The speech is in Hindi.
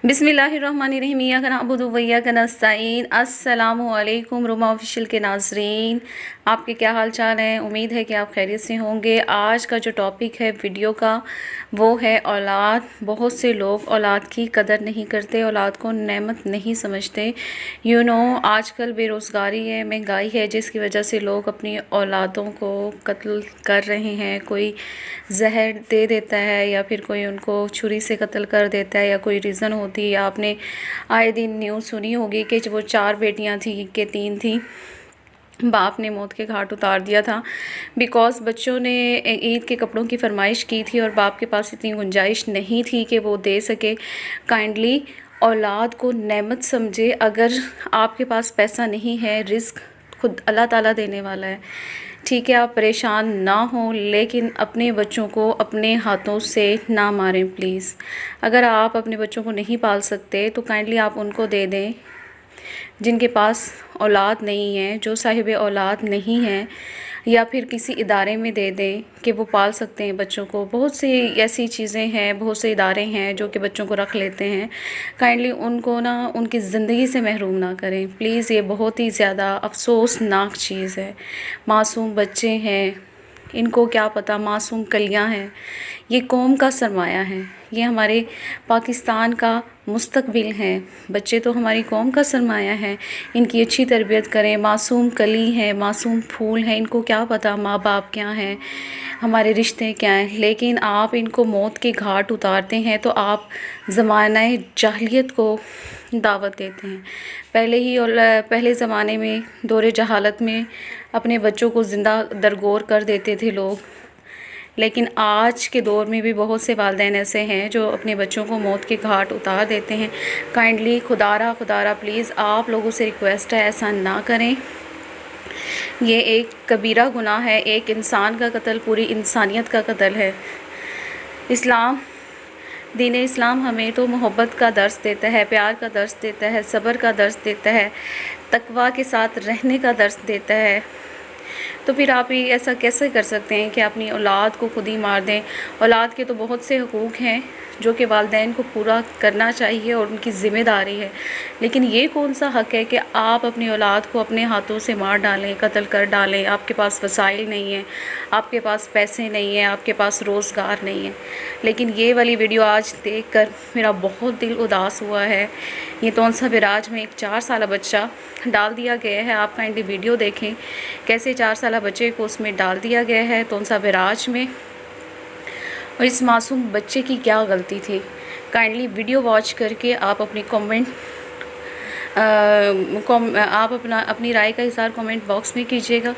बिस्मिल्लाहिर्रहमानिर्रहीम इय्याका नअबुदु व इय्याका नस्तईन। अस्सलामु अलैकुम रुमा ऑफिशियल के नाज़रीन, आपके क्या हाल चाल हैं। उम्मीद है कि आप खैरियत से होंगे। आज का जो टॉपिक है वीडियो का वो है औलाद। बहुत से लोग औलाद की कदर नहीं करते, औलाद को नेमत नहीं समझते। आजकल बेरोज़गारी है, महंगाई है, जिसकी वजह से लोग अपनी औलादों को कत्ल कर रहे हैं। कोई जहर दे देता है या फिर कोई उनको छुरी से कत्ल कर देता है, या कोई रीज़न होती है। आपने आए दिन न्यूज़ सुनी होगी कि वो 4 बेटियां थी कि 3 थी, बाप ने मौत के घाट उतार दिया था बिकॉज़ बच्चों ने ईद के कपड़ों की फरमाइश की थी और बाप के पास इतनी गुंजाइश नहीं थी कि वो दे सके। काइंडली औलाद को नेमत समझे। अगर आपके पास पैसा नहीं है, रिस्क खुद अल्लाह ताला देने वाला है, ठीक है, आप परेशान ना हों, लेकिन अपने बच्चों को अपने हाथों से ना मारें प्लीज़। अगर आप अपने बच्चों को नहीं पाल सकते तो काइंडली आप उनको दे दें जिनके पास औलाद नहीं है, जो साहिब औलाद नहीं है, या फिर किसी इदारे में दे दें कि वो पाल सकते हैं बच्चों को। बहुत सी ऐसी चीज़ें हैं, बहुत से इदारे हैं जो कि बच्चों को रख लेते हैं। काइंडली उनको ना उनकी ज़िंदगी से महरूम ना करें प्लीज़। ये बहुत ही ज़्यादा अफसोसनाक चीज़ है। मासूम बच्चे हैं, इनको क्या पता, मासूम कलियां हैं। ये कौम का सरमाया है, ये हमारे पाकिस्तान का मुस्तकबिल हैं। बच्चे तो हमारी कौम का सरमाया है, इनकी अच्छी तरबियत करें। मासूम कली हैं, मासूम फूल हैं, इनको क्या पता माँ बाप क्या हैं, हमारे रिश्ते क्या हैं। लेकिन आप इनको मौत के घाट उतारते हैं तो आप ज़माने जाहिलियत को दावत देते हैं। पहले ज़माने में दौरे जहालत में अपने बच्चों को ज़िंदा दरगोर कर देते थे लोग, लेकिन आज के दौर में भी बहुत से वालिदैन ऐसे हैं जो अपने बच्चों को मौत के घाट उतार देते हैं। काइंडली खुदारा प्लीज़ आप लोगों से रिक्वेस्ट है, ऐसा ना करें। ये एक कबीरा गुनाह है, एक इंसान का कत्ल पूरी इंसानियत का कत्ल है। दीन इस्लाम हमें तो मोहब्बत का दर्स देता है, प्यार का दर्स देता है, सब्र का दर्स देता है, तकवा के साथ रहने का दर्स देता है। तो फिर आप ही ऐसा कैसे कर सकते हैं कि अपनी औलाद को खुद ही मार दें। औलाद के तो बहुत से हुकूक़ हैं जो कि वालिदैन को पूरा करना चाहिए और उनकी ज़िम्मेदारी है, लेकिन ये कौन सा हक़ है कि आप अपनी औलाद को अपने हाथों से मार डालें, कत्ल कर डालें। आपके पास वसाइल नहीं है, आपके पास पैसे नहीं हैं, आपके पास रोज़गार नहीं है। लेकिन ये वाली वीडियो आज देखकर मेरा बहुत दिल उदास हुआ है। ये तौनसा बिराज में एक 4 साला बच्चा डाल दिया गया है। आप काइंडली वीडियो देखें कैसे 4 साला बच्चे को उसमें डाल दिया गया है तौनसा बिराज में, और इस मासूम बच्चे की क्या गलती थी। काइंडली वीडियो वॉच करके आप अपनी अपनी राय का इज़हार कमेंट बॉक्स में कीजिएगा।